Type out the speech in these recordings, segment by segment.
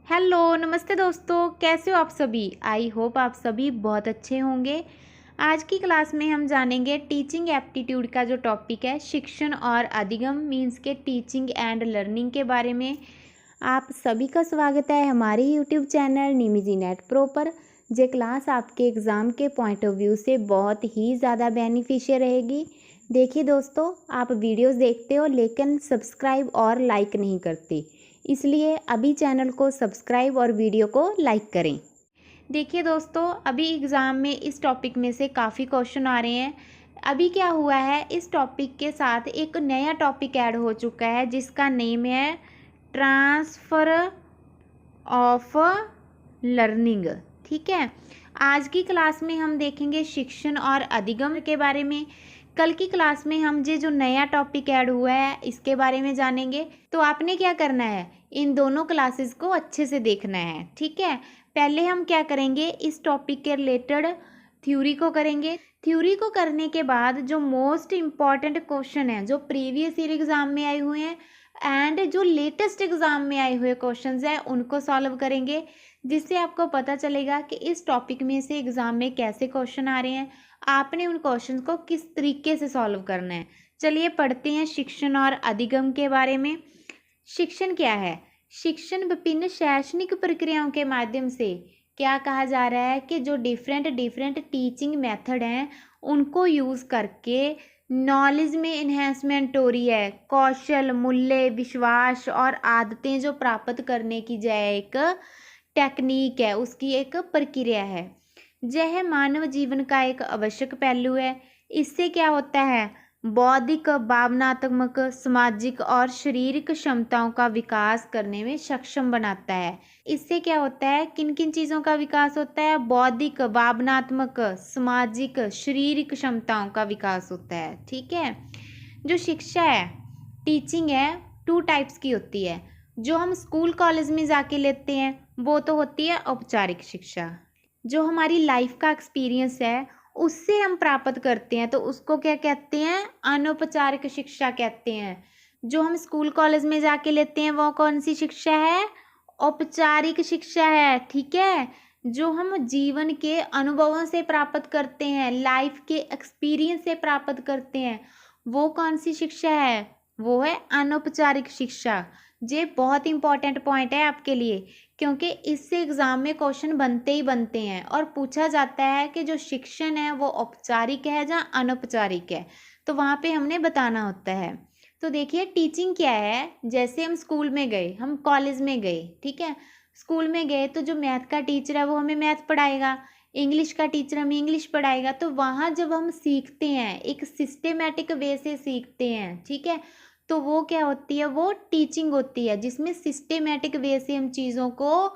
Hello नमस्ते दोस्तों, कैसे हो आप सभी। आई होप आप सभी बहुत अच्छे होंगे। आज की क्लास में हम जानेंगे टीचिंग एप्टीट्यूड का जो टॉपिक है शिक्षण और अधिगम मीन्स के टीचिंग एंड लर्निंग के बारे में। आप सभी का स्वागत है हमारे यूट्यूब चैनल निमिजी नेट प्रो पर। ये क्लास आपके एग्ज़ाम के पॉइंट ऑफ व्यू से बहुत ही ज़्यादा बेनिफिशियल रहेगी। देखिए दोस्तों, आप वीडियोस देखते हो लेकिन सब्सक्राइब और लाइक नहीं करते, इसलिए अभी चैनल को सब्सक्राइब और वीडियो को लाइक करें। देखिए दोस्तों, अभी एग्ज़ाम में इस टॉपिक में से काफ़ी क्वेश्चन आ रहे हैं। अभी क्या हुआ है, इस टॉपिक के साथ एक नया टॉपिक ऐड हो चुका है जिसका नेम है ट्रांसफ़र ऑफ लर्निंग। ठीक है, आज की क्लास में हम देखेंगे शिक्षण और अधिगम के बारे में। कल की क्लास में हम जो नया टॉपिक ऐड हुआ है इसके बारे में जानेंगे। तो आपने क्या करना है, इन दोनों क्लासेस को अच्छे से देखना है। ठीक है, पहले हम क्या करेंगे, इस टॉपिक के रिलेटेड थ्योरी को करेंगे। थ्योरी को करने के बाद जो मोस्ट इम्पॉर्टेंट क्वेश्चन है जो प्रीवियस ईयर एग्ज़ाम में आए हुए हैं एंड जो लेटेस्ट एग्ज़ाम में आए हुए क्वेश्चंस हैं उनको सॉल्व करेंगे, जिससे आपको पता चलेगा कि इस टॉपिक में से एग्ज़ाम में कैसे क्वेश्चन आ रहे हैं, आपने उन क्वेश्चन को किस तरीके से सॉल्व करना है। चलिए पढ़ते हैं शिक्षण और अधिगम के बारे में। शिक्षण क्या है? शिक्षण विभिन्न शैक्षणिक प्रक्रियाओं के माध्यम से क्या कहा जा रहा है कि जो डिफरेंट टीचिंग मेथड हैं उनको यूज़ करके नॉलेज में इन्हेंसमेंट हो रही है। कौशल, मूल्य, विश्वास और आदतें जो प्राप्त करने की जाए एक टेक्निक है, उसकी एक प्रक्रिया है। यह मानव जीवन का एक आवश्यक पहलू है। इससे क्या होता है, बौद्धिक, भावनात्मक, सामाजिक और शारीरिक क्षमताओं का विकास करने में सक्षम बनाता है। इससे क्या होता है, किन किन चीज़ों का विकास होता है, बौद्धिक, भावनात्मक, सामाजिक, शारीरिक क्षमताओं का विकास होता है। ठीक है, जो शिक्षा है, टीचिंग है, टू टाइप्स की होती है। जो हम स्कूल कॉलेज में जाके लेते हैं वो तो होती है औपचारिक शिक्षा। जो हमारी लाइफ का एक्सपीरियंस है उससे हम प्राप्त करते हैं तो उसको क्या कहते हैं, अनौपचारिक शिक्षा कहते हैं। जो हम स्कूल कॉलेज में जाके लेते हैं वो कौन सी शिक्षा है, औपचारिक शिक्षा है। ठीक है, जो हम जीवन के अनुभवों से प्राप्त करते हैं, लाइफ के एक्सपीरियंस से प्राप्त करते हैं, वो कौन सी शिक्षा है, वो है अनौपचारिक शिक्षा। ये बहुत इंपॉर्टेंट पॉइंट है आपके लिए, क्योंकि इससे एग्ज़ाम में क्वेश्चन बनते ही बनते हैं और पूछा जाता है कि जो शिक्षण है वो औपचारिक है या अनौपचारिक है, तो वहाँ पे हमने बताना होता है। तो देखिए टीचिंग क्या है, जैसे हम स्कूल में गए, हम कॉलेज में गए, ठीक है, स्कूल में गए तो जो मैथ का टीचर है वो हमें मैथ पढ़ाएगा, इंग्लिश का टीचर हमें इंग्लिश पढ़ाएगा। तो वहाँ जब हम सीखते हैं एक सिस्टेमेटिक वे से सीखते हैं, ठीक है, तो वो क्या होती है, वो टीचिंग होती है जिसमें सिस्टेमेटिक वे से हम चीज़ों को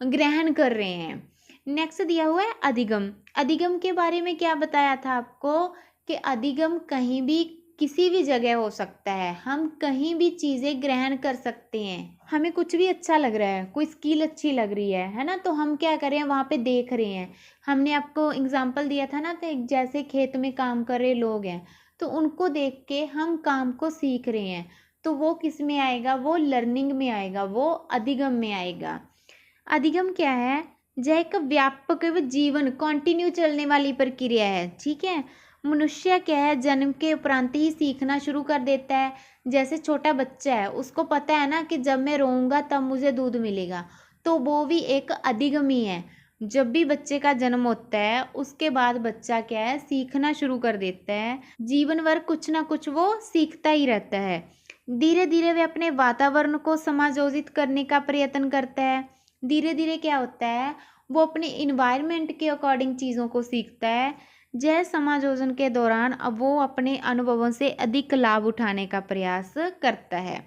ग्रहण कर रहे हैं। नेक्स्ट दिया हुआ है अधिगम। अधिगम के बारे में क्या बताया था आपको कि अधिगम कहीं भी किसी भी जगह हो सकता है, हम कहीं भी चीज़ें ग्रहण कर सकते हैं। हमें कुछ भी अच्छा लग रहा है, कोई स्किल अच्छी लग रही है ना, तो हम क्या कर रहे हैं, वहाँ पे देख रहे हैं। हमने आपको एग्जांपल दिया था ना, तो जैसे खेत में काम कर रहे लोग हैं तो उनको देख के हम काम को सीख रहे हैं, तो वो किस में आएगा, वो लर्निंग में आएगा, वो अधिगम में आएगा। अधिगम क्या है, यह एक व्यापक व जीवन कंटिन्यू चलने वाली प्रक्रिया है। ठीक है, मनुष्य क्या है, जन्म के उपरांत ही सीखना शुरू कर देता है। जैसे छोटा बच्चा है, उसको पता है ना कि जब मैं रोऊंगा तब मुझे दूध मिलेगा, तो वो भी एक अधिगम ही है। जब भी बच्चे का जन्म होता है उसके बाद बच्चा क्या है, सीखना शुरू कर देता है। जीवन भर कुछ ना कुछ वो सीखता ही रहता है। धीरे धीरे वह अपने वातावरण को समायोजित करने का प्रयत्न करता है। धीरे धीरे क्या होता है, वो अपने इन्वायरमेंट के अकॉर्डिंग चीज़ों को सीखता है। जय समायोजन के दौरान अब वो अपने अनुभवों से अधिक लाभ उठाने का प्रयास करता है।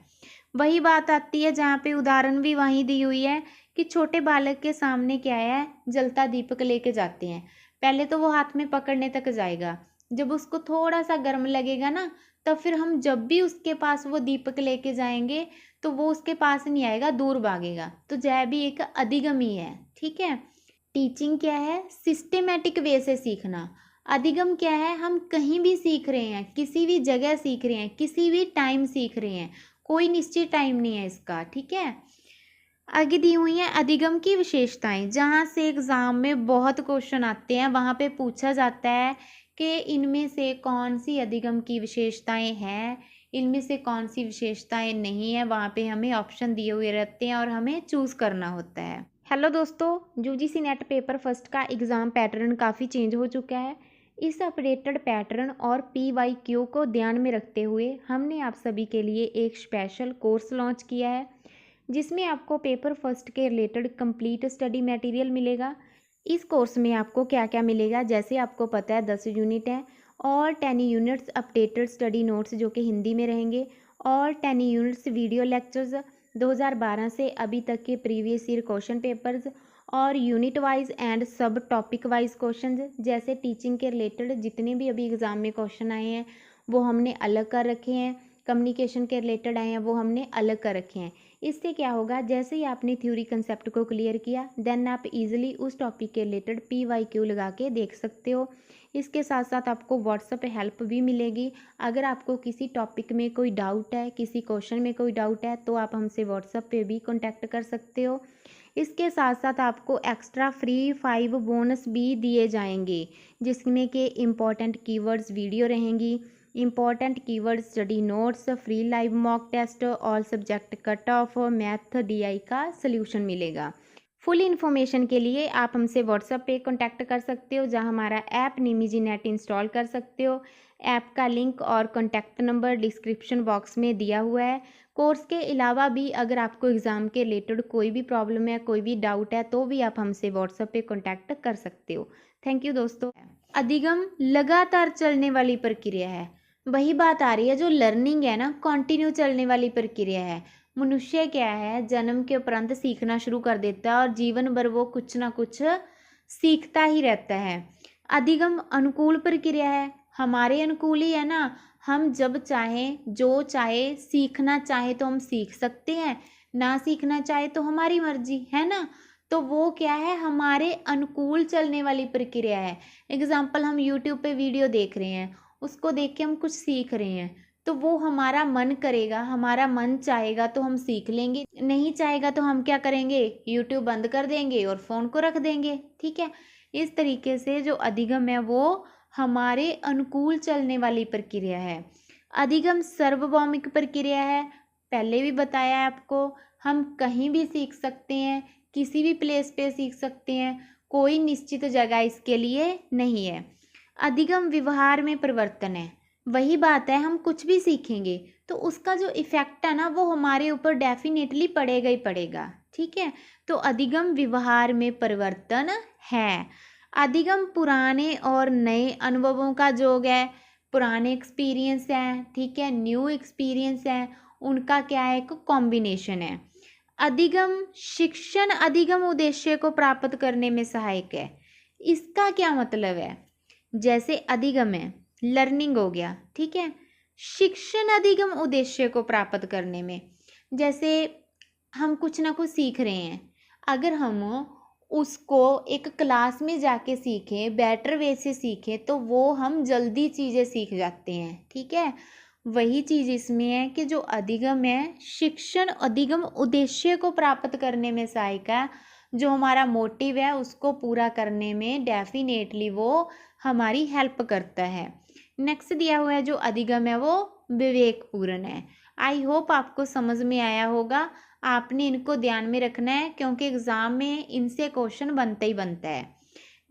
वही बात आती है जहाँ पे उदाहरण भी वहीं दी हुई है कि छोटे बालक के सामने क्या है, जलता दीपक लेके जाते हैं। पहले तो वो हाथ में पकड़ने तक जाएगा, जब उसको थोड़ा सा गर्म लगेगा ना, तब फिर हम जब भी उसके पास वो दीपक लेके जाएंगे तो वो उसके पास नहीं आएगा, दूर भागेगा। तो यह भी एक अधिगम ही है। ठीक है, टीचिंग क्या है, सिस्टेमेटिक वे से सीखना। अधिगम क्या है, हम कहीं भी सीख रहे हैं, किसी भी जगह सीख रहे हैं, किसी भी टाइम सीख रहे हैं, कोई निश्चित टाइम नहीं है इसका। ठीक है, आगे दी हुई हैं अधिगम की विशेषताएं, जहाँ से एग्ज़ाम में बहुत क्वेश्चन आते हैं। वहाँ पे पूछा जाता है कि इनमें से कौन सी अधिगम की विशेषताएं हैं, इनमें से कौन सी विशेषताएं नहीं है। वहाँ पे हमें ऑप्शन दिए हुए रहते हैं और हमें चूज़ करना होता है। हेलो दोस्तों, यूजीसी नेट पेपर फर्स्ट का एग्ज़ाम पैटर्न काफ़ी चेंज हो चुका है। इस अपडेटेड पैटर्न और PYQ को ध्यान में रखते हुए हमने आप सभी के लिए एक स्पेशल कोर्स लॉन्च किया है, जिसमें आपको पेपर फर्स्ट के रिलेटेड कंप्लीट स्टडी मटेरियल मिलेगा। इस कोर्स में आपको क्या क्या मिलेगा, जैसे आपको पता है 10 यूनिट हैं और 10 यूनिट्स अपडेटेड स्टडी नोट्स जो कि हिंदी में रहेंगे, और 10 यूनिट्स वीडियो लेक्चर्स 2012 से अभी तक के प्रीवियस ईयर क्वेश्चन पेपर्स, और यूनिट वाइज एंड सब टॉपिक वाइज क्वेश्चन, जैसे टीचिंग के रिलेटेड जितने भी अभी एग्ज़ाम में क्वेश्चन आए हैं वो हमने अलग कर रखे हैं, कम्युनिकेशन के रिलेटेड आए हैं वो हमने अलग कर रखे हैं। इससे क्या होगा, जैसे ही आपने थ्योरी कंसेप्ट को क्लियर किया देन आप इजीली उस टॉपिक के रिलेटेड PYQ लगा के देख सकते हो। इसके साथ साथ आपको व्हाट्सएप पे हेल्प भी मिलेगी। अगर आपको किसी टॉपिक में कोई डाउट है, किसी क्वेश्चन में कोई डाउट है, तो आप हमसे व्हाट्सएप पे भी कॉन्टैक्ट कर सकते हो। इसके साथ साथ आपको एक्स्ट्रा फ्री 5 बोनस भी दिए जाएंगे, जिसमें कि इम्पॉर्टेंट कीवर्ड्स वीडियो रहेंगी, important keyword study notes, free live mock test, all subject cut off, math DI का सल्यूशन मिलेगा। फुल इन्फॉर्मेशन के लिए आप हमसे व्हाट्सएप पे कांटेक्ट कर सकते हो, जहां हमारा ऐप निमिजी नेट इंस्टॉल कर सकते हो। ऐप का लिंक और कॉन्टैक्ट नंबर डिस्क्रिप्शन बॉक्स में दिया हुआ है। कोर्स के अलावा भी अगर आपको एग्ज़ाम के रिलेटेड कोई भी प्रॉब्लम है, कोई भी डाउट है, तो भी आप हमसे व्हाट्सएप पे कांटेक्ट कर सकते हो। थैंक यू दोस्तों। अधिगम लगातार चलने वाली प्रक्रिया है। वही बात आ रही है, जो लर्निंग है ना, कंटिन्यू चलने वाली प्रक्रिया है। मनुष्य क्या है, जन्म के उपरांत सीखना शुरू कर देता है और जीवन भर वो कुछ ना कुछ सीखता ही रहता है। अधिगम अनुकूल प्रक्रिया है, हमारे अनुकूल ही है ना। हम जब चाहें, जो चाहे, सीखना चाहे तो हम सीख सकते हैं, ना सीखना चाहे तो हमारी मर्जी है ना। तो वो क्या है, हमारे अनुकूल चलने वाली प्रक्रिया है। एग्जाम्पल, हम यूट्यूब पे वीडियो देख रहे हैं, उसको देख के हम कुछ सीख रहे हैं, तो वो हमारा मन करेगा, हमारा मन चाहेगा तो हम सीख लेंगे, नहीं चाहेगा तो हम क्या करेंगे, यूट्यूब बंद कर देंगे और फ़ोन को रख देंगे। ठीक है। इस तरीके से जो अधिगम है वो हमारे अनुकूल चलने वाली प्रक्रिया है। अधिगम सार्वभौमिक प्रक्रिया है, पहले भी बताया है आपको। हम कहीं भी सीख सकते हैं, किसी भी प्लेस पे सीख सकते हैं, कोई निश्चित जगह इसके लिए नहीं है। अधिगम व्यवहार में परिवर्तन है। वही बात है, हम कुछ भी सीखेंगे तो उसका जो इफ़ेक्ट है ना, वो हमारे ऊपर डेफिनेटली पड़ेगा ही पड़ेगा। ठीक है। तो अधिगम व्यवहार में परिवर्तन है। अधिगम पुराने और नए अनुभवों का जोग है। पुराने एक्सपीरियंस है, ठीक है, न्यू एक्सपीरियंस है, उनका क्या है, एक कॉम्बिनेशन है। अधिगम शिक्षण अधिगम उद्देश्य को प्राप्त करने में सहायक है। इसका क्या मतलब है, जैसे अधिगम है, लर्निंग हो गया, ठीक है। शिक्षण अधिगम उद्देश्य को प्राप्त करने में, जैसे हम कुछ ना कुछ सीख रहे हैं, अगर हम उसको एक क्लास में जाके सीखें, बेटर वे से सीखें, तो वो हम जल्दी चीज़ें सीख जाते हैं। ठीक है। वही चीज़ इसमें है कि जो अधिगम है, शिक्षण अधिगम उद्देश्य को प्राप्त करने में सहायक है। जो हमारा मोटिव है उसको पूरा करने में डेफिनेटली वो हमारी हेल्प करता है। नेक्स्ट दिया हुआ है जो अधिगम है वो विवेकपूर्ण है। आई होप आपको समझ में आया होगा। आपने इनको ध्यान में रखना है, क्योंकि एग्ज़ाम में इनसे क्वेश्चन बनता ही बनता है।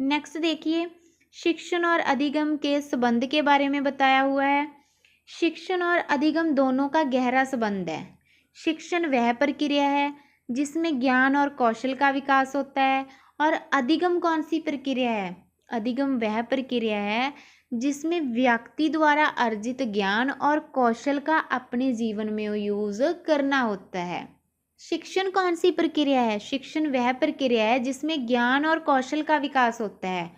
नेक्स्ट देखिए, शिक्षण और अधिगम के संबंध के बारे में बताया हुआ है। शिक्षण और अधिगम दोनों का गहरा संबंध है। शिक्षण वह प्रक्रिया है जिसमें ज्ञान और कौशल का विकास होता है, और अधिगम कौन सी प्रक्रिया है, अधिगम वह प्रक्रिया है जिसमें व्यक्ति द्वारा अर्जित ज्ञान और कौशल का अपने जीवन में यूज करना होता है। शिक्षण कौन सी प्रक्रिया है, शिक्षण वह प्रक्रिया है जिसमें ज्ञान और कौशल का विकास होता है।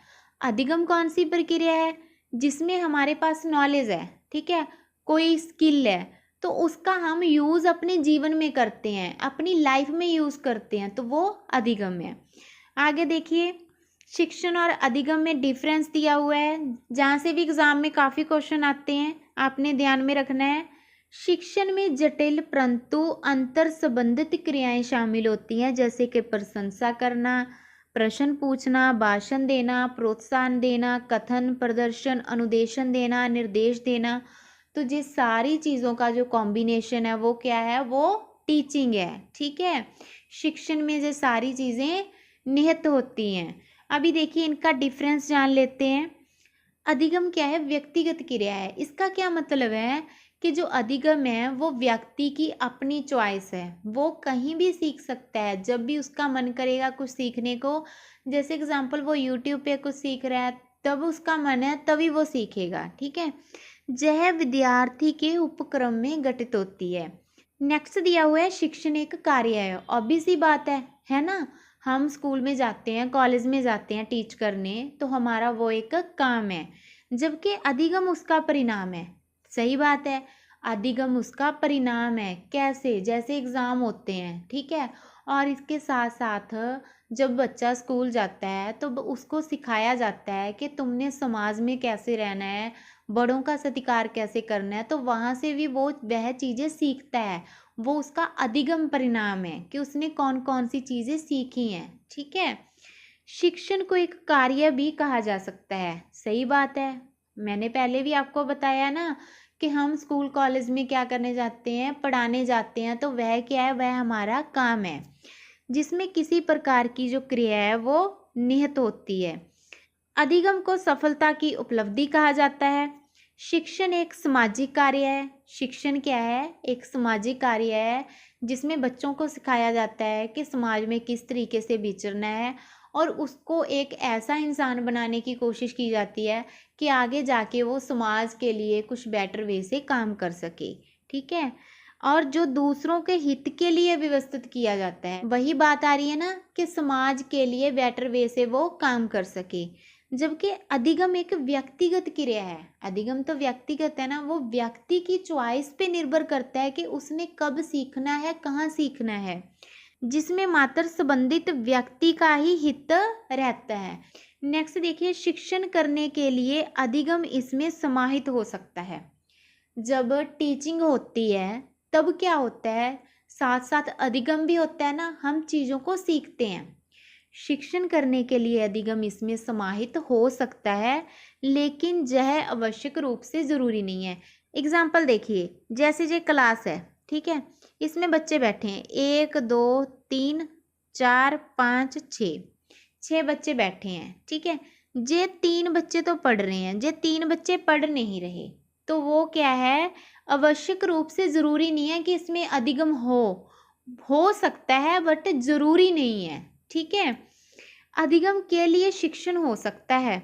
अधिगम कौन सी प्रक्रिया है, जिसमें हमारे पास नॉलेज है, ठीक है, कोई स्किल है, तो उसका हम यूज़ अपने जीवन में करते हैं, अपनी लाइफ में यूज़ करते हैं, तो वो अधिगम है। आगे देखिए, शिक्षण और अधिगम में डिफरेंस दिया हुआ है, जहाँ से भी एग्ज़ाम में काफ़ी क्वेश्चन आते हैं, आपने ध्यान में रखना है। शिक्षण में जटिल परंतु अंतर संबंधित क्रियाएं शामिल होती हैं, जैसे कि प्रशंसा करना, प्रश्न पूछना, भाषण देना, प्रोत्साहन देना, कथन, प्रदर्शन, अनुदेशन देना, निर्देश देना। तो ये सारी चीज़ों का जो कॉम्बिनेशन है वो क्या है, वो टीचिंग है। ठीक है, शिक्षण में ये सारी चीज़ें निहित होती हैं। अभी देखिए इनका डिफरेंस जान लेते हैं। अधिगम क्या है, व्यक्तिगत क्रिया है। इसका क्या मतलब है कि जो अधिगम है वो व्यक्ति की अपनी चॉइस है, वो कहीं भी सीख सकता है जब भी उसका मन करेगा कुछ सीखने को। जैसे एग्जांपल वो यूट्यूब पे कुछ सीख रहा है, तब उसका मन है तभी वो सीखेगा। ठीक है, यह विद्यार्थी के उपक्रम में घटित होती है। नेक्स्ट दिया हुआ है, शिक्षण एक कार्य है। ऑब्वियस सी बात है ना। हम स्कूल में जाते हैं, कॉलेज में जाते हैं टीच करने, तो हमारा वो एक काम है, जबकि अधिगम उसका परिणाम है। सही बात है, अधिगम उसका परिणाम है। कैसे, जैसे एग्ज़ाम होते हैं, ठीक है, और इसके साथ साथ जब बच्चा स्कूल जाता है तो उसको सिखाया जाता है कि तुमने समाज में कैसे रहना है, बड़ों का सत्कार कैसे करना है, तो वहाँ से भी वो वह चीज़ें सीखता है। वो उसका अधिगम परिणाम है कि उसने कौन कौन सी चीज़ें सीखी हैं। ठीक है, शिक्षण को एक कार्य भी कहा जा सकता है। सही बात है, मैंने पहले भी आपको बताया ना कि हम स्कूल कॉलेज में क्या करने जाते हैं, पढ़ाने जाते हैं, तो वह क्या है, वह हमारा काम है, जिसमें किसी प्रकार की जो क्रिया है वो निहित होती है। अधिगम को सफलता की उपलब्धि कहा जाता है। शिक्षण एक सामाजिक कार्य है। शिक्षण क्या है, एक सामाजिक कार्य है, जिसमें बच्चों को सिखाया जाता है कि समाज में किस तरीके से विचरना है, और उसको एक ऐसा इंसान बनाने की कोशिश की जाती है कि आगे जाके वो समाज के लिए कुछ बेटर वे से काम कर सके। ठीक है, और जो दूसरों के हित के लिए व्यवस्थित किया जाता है, वही बात आ रही है ना कि समाज के लिए बेटर वे से वो काम कर सके। जबकि अधिगम एक व्यक्तिगत क्रिया है। अधिगम तो व्यक्तिगत है ना, वो व्यक्ति की चॉइस पे निर्भर करता है कि उसने कब सीखना है, कहाँ सीखना है, जिसमें मात्र संबंधित व्यक्ति का ही हित रहता है। नेक्स्ट देखिए, शिक्षण करने के लिए अधिगम इसमें समाहित हो सकता है। जब टीचिंग होती है तब क्या होता है, साथ साथ अधिगम भी होता है ना, हम चीज़ों को सीखते हैं। शिक्षण करने के लिए अधिगम इसमें समाहित हो सकता है, लेकिन यह आवश्यक रूप से ज़रूरी नहीं है। एग्जाम्पल देखिए, जैसे ये क्लास है, ठीक है, इसमें बच्चे बैठे हैं, 1 2 3 4 5 6, 6 बच्चे बैठे हैं। ठीक है, ये 3 बच्चे तो पढ़ रहे हैं, ये 3 बच्चे पढ़ नहीं रहे, तो वो क्या है, आवश्यक रूप से ज़रूरी नहीं है कि इसमें अधिगम हो सकता है बट ज़रूरी नहीं है। ठीक है, अधिगम के लिए शिक्षण हो सकता है,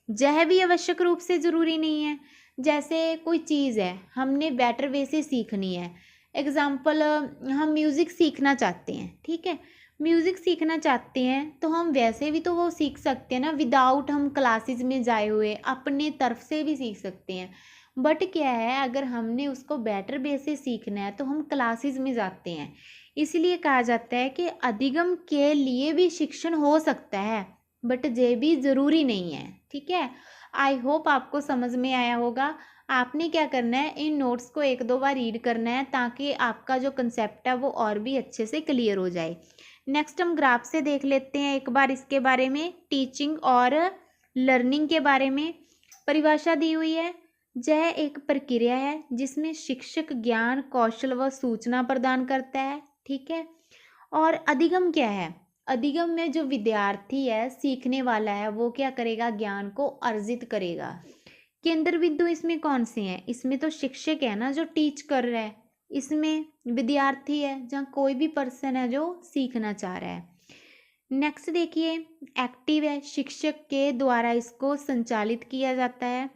यह भी आवश्यक रूप से ज़रूरी नहीं है। जैसे कोई चीज़ है, हमने बेटर वे से सीखनी है। एग्ज़ाम्पल, हम म्यूज़िक सीखना चाहते हैं, ठीक है, म्यूज़िक सीखना चाहते हैं तो हम वैसे भी तो वो सीख सकते हैं ना, विदाउट हम क्लासेस में जाए हुए, अपने तरफ से भी सीख सकते हैं। बट क्या है, अगर हमने उसको बेटर वे से सीखना है तो हम क्लासेस में जाते हैं। इसलिए कहा जाता है कि अधिगम के लिए भी शिक्षण हो सकता है, बट ये भी ज़रूरी नहीं है। ठीक है, आई होप आपको समझ में आया होगा। आपने क्या करना है, इन नोट्स को 1-2 बार रीड करना है, ताकि आपका जो कंसेप्ट है वो और भी अच्छे से क्लियर हो जाए। नेक्स्ट हम ग्राफ से देख लेते हैं एक बार इसके बारे में, टीचिंग और लर्निंग के बारे में। परिभाषा दी हुई है, यह एक प्रक्रिया है जिसमें शिक्षक ज्ञान, कौशल व सूचना प्रदान करता है। ठीक है, और अधिगम क्या है, अधिगम में जो विद्यार्थी है, सीखने वाला है, वो क्या करेगा, ज्ञान को अर्जित करेगा। केंद्र बिंदु इसमें कौन से हैं, इसमें तो शिक्षक है ना जो टीच कर रहा है, इसमें विद्यार्थी है जहाँ कोई भी पर्सन है जो सीखना चाह रहा है। नेक्स्ट देखिए, एक्टिव है, शिक्षक के द्वारा इसको संचालित किया जाता है,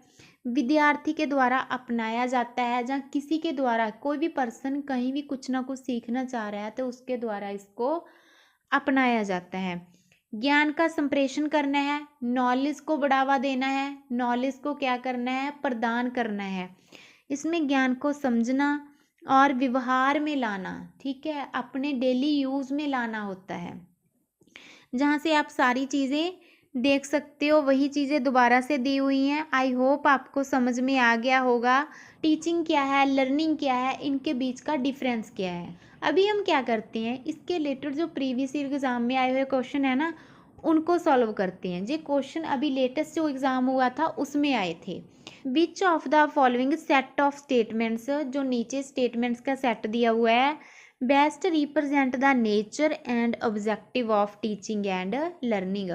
विद्यार्थी के द्वारा अपनाया जाता है। जहाँ किसी के द्वारा, कोई भी पर्सन कहीं भी कुछ ना कुछ सीखना चाह रहा है तो उसके द्वारा इसको अपनाया जाता है। ज्ञान का संप्रेषण करना है, नॉलेज को बढ़ावा देना है, नॉलेज को क्या करना है, प्रदान करना है। इसमें ज्ञान को समझना और व्यवहार में लाना, ठीक है, अपने डेली यूज़ में लाना होता है, जहाँ से आप सारी चीज़ें देख सकते हो वही चीज़ें दोबारा से दी हुई हैं। आई होप आपको समझ में आ गया होगा टीचिंग क्या है, लर्निंग क्या है, इनके बीच का डिफरेंस क्या है। अभी हम क्या करते हैं, इसके रिलेटेड जो प्रीवियस ईयर एग्ज़ाम में आए हुए क्वेश्चन है ना, उनको सॉल्व करते हैं। ये क्वेश्चन अभी लेटेस्ट जो एग्ज़ाम हुआ था उसमें आए थे। Which of the following set of statements, जो नीचे स्टेटमेंट्स का सेट दिया हुआ है, best represent the nature and objective of teaching and learning.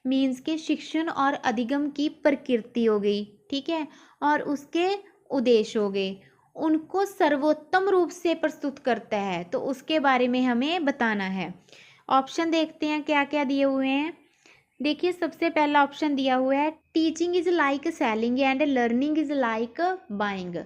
Means के शिक्षण और अधिगम की प्रकृति हो गई, ठीक है, और उसके उद्देश्य हो गए, उनको सर्वोत्तम रूप से प्रस्तुत करता है, तो उसके बारे में हमें बताना है। ऑप्शन देखते हैं क्या क्या दिए हुए हैं। देखिए सबसे पहला ऑप्शन दिया हुआ है, teaching is like selling and learning is like buying.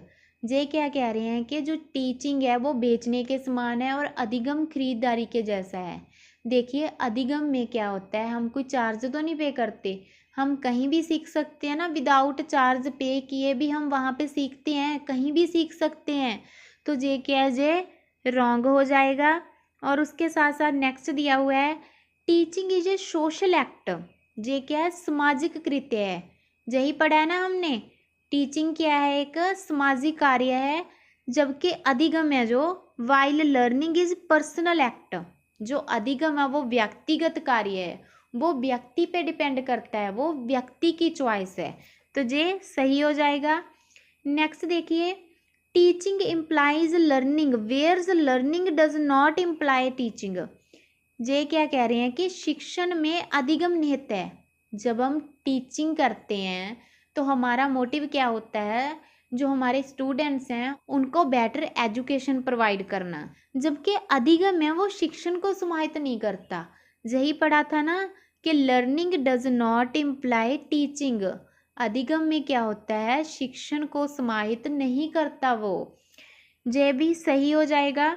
ये क्या कह रहे हैं कि जो टीचिंग है वो बेचने के समान है और अधिगम खरीदारी के जैसा है। देखिए अधिगम में क्या होता है, हम कोई चार्ज तो नहीं पे करते, हम कहीं भी सीख सकते हैं ना, विदाउट चार्ज पे किए भी हम वहाँ पे सीखते हैं, कहीं भी सीख सकते हैं। तो ये क्या है, ये रॉन्ग हो जाएगा। और उसके साथ साथ नेक्स्ट दिया हुआ है, teaching is a social act. ये क्या है, सामाजिक कृत्य है। यही पढ़ा है ना हमने, टीचिंग क्या है, एक सामाजिक कार्य है, जबकि अधिगम है जो, while learning is personal act. जो अधिगम है वो व्यक्तिगत कार्य है, वो व्यक्ति पे डिपेंड करता है, वो व्यक्ति की चॉइस है। तो ये सही हो जाएगा। नेक्स्ट देखिए, teaching implies learning whereas learning does not imply teaching. ये क्या कह रहे हैं कि शिक्षण में अधिगम निहित है। जब हम टीचिंग करते हैं तो हमारा मोटिव क्या होता है, जो हमारे स्टूडेंट्स हैं उनको बेटर एजुकेशन प्रोवाइड करना, जबकि अधिगम है वो शिक्षण को समाहित नहीं करता। यही पढ़ा था ना कि learning does not imply teaching. अधिगम में क्या होता है, शिक्षण को समाहित नहीं करता वो। ये भी सही हो जाएगा।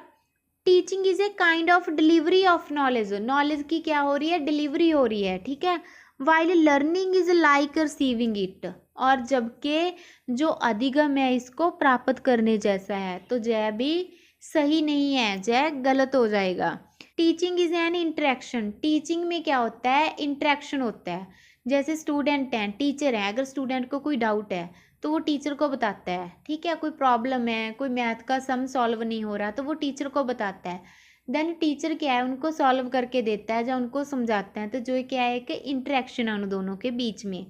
Teaching is a kind of delivery of knowledge. Knowledge की क्या हो रही है, डिलीवरी हो रही है, ठीक है। While learning is like receiving it. और जबकि जो अधिगम है इसको प्राप्त करने जैसा है, तो जय भी सही नहीं है, जय गलत हो जाएगा। Teaching is an interaction. Teaching में क्या होता है, इंटरेक्शन होता है। जैसे स्टूडेंट हैं, टीचर हैं, अगर स्टूडेंट को कोई डाउट है तो वो टीचर को बताता है, ठीक है। कोई प्रॉब्लम है, कोई मैथ का सम सॉल्व नहीं हो रहा, तो वो टीचर को बताता है। देन टीचर क्या है, उनको सॉल्व करके देता है या उनको समझाता है। तो जो क्या है कि इंटरेक्शन है उन दोनों के बीच में।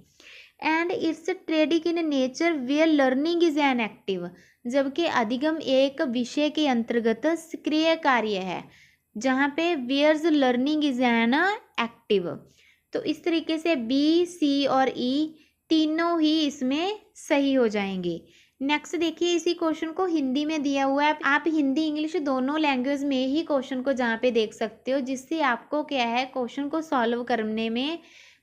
And it's triadic in nature where learning is an active. जबकि अधिगम एक विषय के अंतर्गत सक्रिय कार्य है, जहाँ पे whereas learning is an active. तो इस तरीके से बी, सी और ई तीनों ही इसमें सही हो जाएंगे। नेक्स्ट देखिए, इसी क्वेश्चन को हिंदी में दिया हुआ है। आप हिंदी इंग्लिश दोनों लैंग्वेज में ही क्वेश्चन को जहाँ पे देख सकते हो, जिससे आपको क्या है, क्वेश्चन को सॉल्व करने में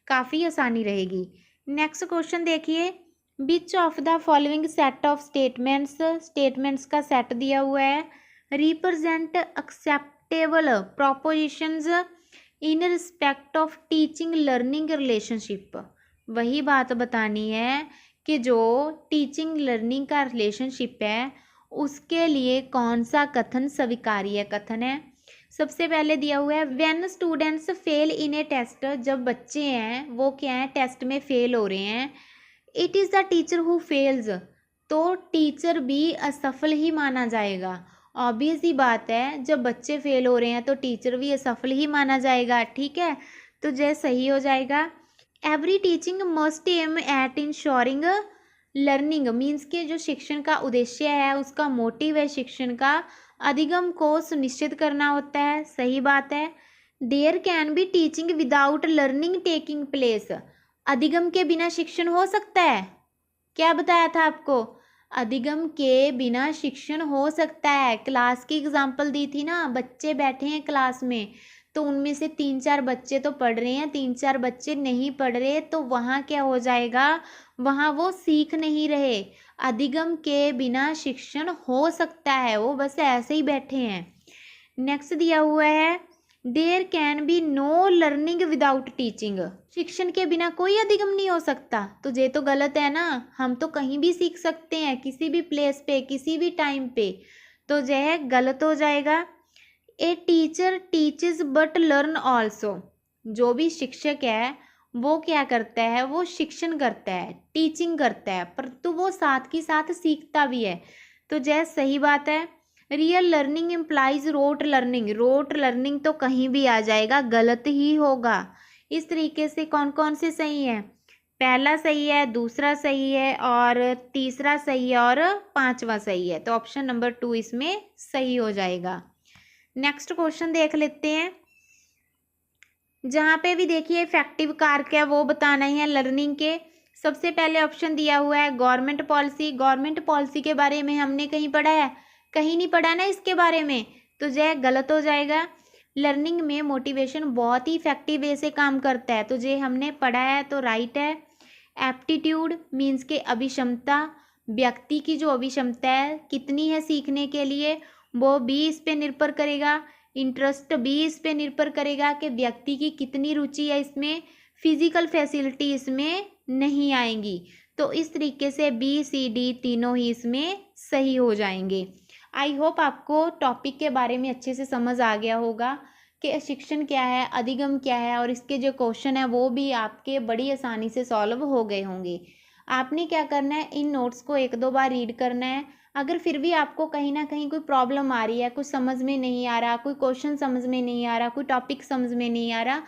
काफ़ी आसानी रहेगी। नेक्स्ट क्वेश्चन देखिए, which of the following set of statements का सेट दिया हुआ है, represent acceptable propositions in respect of teaching learning relationship. वही बात बतानी है कि जो टीचिंग लर्निंग का रिलेशनशिप है उसके लिए कौन सा कथन स्वीकार्य कथन है। सबसे पहले दिया हुआ है, when students fail in a test. जब बच्चे हैं वो क्या है, टेस्ट में फेल हो रहे हैं, it is the teacher who fails. तो टीचर भी असफल ही माना जाएगा। ऑब्वियस ही बात है, जब बच्चे फेल हो रहे हैं तो टीचर भी असफल ही माना जाएगा, ठीक है। तो जय सही हो जाएगा। Every teaching must aim at ensuring learning. Means के जो शिक्षण का उद्देश्य है, उसका मोटिव है शिक्षण का अधिगम को सुनिश्चित करना होता है। सही बात है। There can be teaching without learning taking place. अधिगम के बिना शिक्षण हो सकता है, क्या बताया था आपको, अधिगम के बिना शिक्षण हो सकता है। क्लास की एग्जाम्पल दी थी ना, बच्चे बैठे हैं क्लास में, तो उनमें से 3-4 बच्चे तो पढ़ रहे हैं, 3-4 बच्चे नहीं पढ़ रहे, तो वहाँ क्या हो जाएगा, वहाँ वो सीख नहीं रहे। अधिगम के बिना शिक्षण हो सकता है, वो बस ऐसे ही बैठे हैं। नेक्स्ट दिया हुआ है, there can be no learning without teaching. शिक्षण के बिना कोई अधिगम नहीं हो सकता, तो ये तो गलत है ना। हम तो कहीं भी सीख सकते हैं, किसी भी प्लेस पे, किसी भी टाइम पे, तो यह गलत हो जाएगा। A teacher teaches but learn also. जो भी शिक्षक है वो क्या करता है, वो शिक्षण करता है, टीचिंग करता है, परंतु वो साथ ही साथ सीखता भी है। तो जय सही बात है। Real learning implies rote learning, rote learning तो कहीं भी आ जाएगा, गलत ही होगा। इस तरीके से कौन कौन से सही है, पहला सही है, दूसरा सही है और तीसरा सही है और पांचवा सही है। तो ऑप्शन नंबर 2 इसमें सही हो जाएगा। नेक्स्ट क्वेश्चन देख लेते हैं। जहाँ पे भी देखिए इफेक्टिव कारक है वो बताना ही है लर्निंग के। सबसे पहले ऑप्शन दिया हुआ है गवर्नमेंट पॉलिसी। गवर्नमेंट पॉलिसी के बारे में हमने कहीं पढ़ा है, कहीं नहीं पढ़ा ना इसके बारे में, तो जे गलत हो जाएगा। लर्निंग में मोटिवेशन बहुत ही इफेक्टिव वे से काम करता है, तो जे हमने पढ़ा है तो राइट है। एप्टीट्यूड मीन्स के अभिक्षमता, व्यक्ति की जो अभिक्षमता है कितनी है सीखने के लिए, वो भी इस पे निर्भर करेगा। इंटरेस्ट भी इस पे निर्भर करेगा कि व्यक्ति की कितनी रुचि है इसमें। फिजिकल फैसिलिटी इसमें नहीं आएंगी। तो इस तरीके से बी सी डी तीनों ही इसमें सही हो जाएंगे। आई होप आपको टॉपिक के बारे में अच्छे से समझ आ गया होगा कि शिक्षण क्या है, अधिगम क्या है, और इसके जो क्वेश्चन है वो भी आपके बड़ी आसानी से सॉल्व हो गए होंगे। आपने क्या करना है, इन नोट्स को 1-2 बार रीड करना है। अगर फिर भी आपको कहीं ना कहीं कोई प्रॉब्लम आ रही है, कुछ समझ में नहीं आ रहा, कोई क्वेश्चन समझ में नहीं आ रहा, कोई टॉपिक समझ में नहीं आ रहा,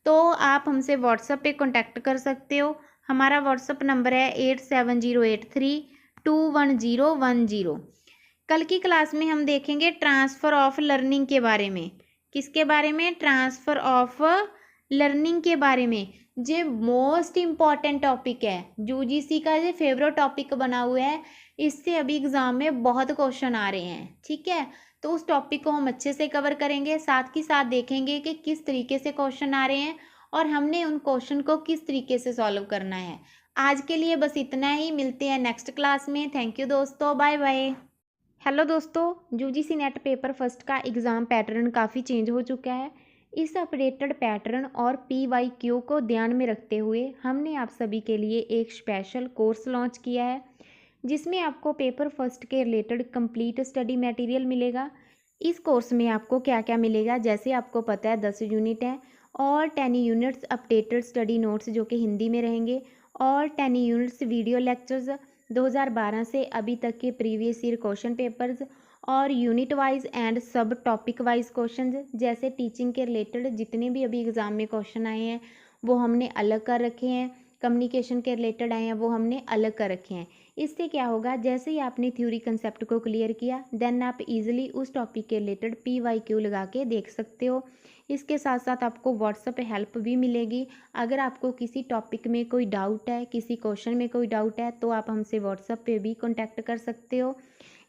तो आप हमसे व्हाट्सएप पे कांटेक्ट कर सकते हो। हमारा व्हाट्सएप नंबर है 8708321010। कल की क्लास में हम देखेंगे ट्रांसफ़र ऑफ लर्निंग के बारे में। किसके बारे में, ट्रांसफ़र ऑफ लर्निंग के बारे में। जो मोस्ट इम्पॉर्टेंट टॉपिक है, यूजीसी का जो फेवरेट टॉपिक बना हुआ है, इससे अभी एग्ज़ाम में बहुत क्वेश्चन आ रहे हैं। ठीक है, तो उस टॉपिक को हम अच्छे से कवर करेंगे, साथ ही साथ देखेंगे कि किस तरीके से क्वेश्चन आ रहे हैं और हमने उन क्वेश्चन को किस तरीके से सॉल्व करना है। आज के लिए बस इतना ही, मिलते हैं नेक्स्ट क्लास में। थैंक यू दोस्तों, बाय बाय। हेलो दोस्तों, यूजीसी नेट पेपर फर्स्ट का एग्ज़ाम पैटर्न काफ़ी चेंज हो चुका है। इस अपडेटेड पैटर्न और PYQ को ध्यान में रखते हुए हमने आप सभी के लिए एक स्पेशल कोर्स लॉन्च किया है, जिसमें आपको पेपर फर्स्ट के रिलेटेड कंप्लीट स्टडी मटेरियल मिलेगा। इस कोर्स में आपको क्या क्या मिलेगा, जैसे आपको पता है 10 यूनिट हैं और 10 यूनिट्स अपडेटेड स्टडी नोट्स जो कि हिंदी में रहेंगे, और 10 यूनिट्स वीडियो लेक्चर्स 2012 से अभी तक के प्रीवियस ईयर क्वेश्चन पेपर्स, और यूनिट वाइज एंड सब टॉपिक वाइज क्वेश्चंस। जैसे टीचिंग के रिलेटेड जितने भी अभी एग्ज़ाम में क्वेश्चन आए हैं वो हमने अलग कर रखे हैं, कम्युनिकेशन के रिलेटेड आए हैं वो हमने अलग कर रखे हैं। इससे क्या होगा, जैसे ही आपने थ्योरी कंसेप्ट को क्लियर किया, देन आप इजीली उस टॉपिक के रिलेटेड PYQ लगा के देख सकते हो। इसके साथ साथ आपको व्हाट्सएप पे हेल्प भी मिलेगी। अगर आपको किसी टॉपिक में कोई डाउट है, किसी क्वेश्चन में कोई डाउट है, तो आप हमसे व्हाट्सएप पे भी कॉन्टैक्ट कर सकते हो।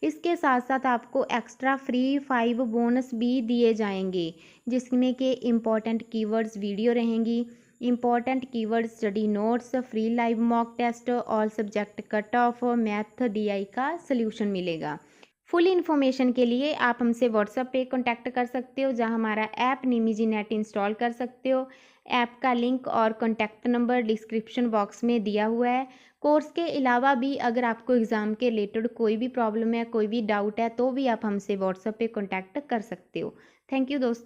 इसके साथ साथ आपको एक्स्ट्रा फ्री 5 बोनस भी दिए जाएंगे, जिसमें कि इम्पॉर्टेंट कीवर्ड्स वीडियो रहेंगी, important keyword study notes, free live mock test, all subject cut off, math DI का सल्यूशन मिलेगा। फुल इन्फॉर्मेशन के लिए आप हमसे व्हाट्सएप पे कांटेक्ट कर सकते हो, जहां हमारा ऐप निमिजी नेट इंस्टॉल कर सकते हो। ऐप का लिंक और कांटेक्ट नंबर डिस्क्रिप्शन बॉक्स में दिया हुआ है। कोर्स के अलावा भी अगर आपको एग्ज़ाम के रिलेटेड कोई भी प्रॉब्लम है, कोई भी डाउट है, तो भी आप हमसे व्हाट्सएप पे कांटेक्ट कर सकते हो। थैंक यू दोस्तों।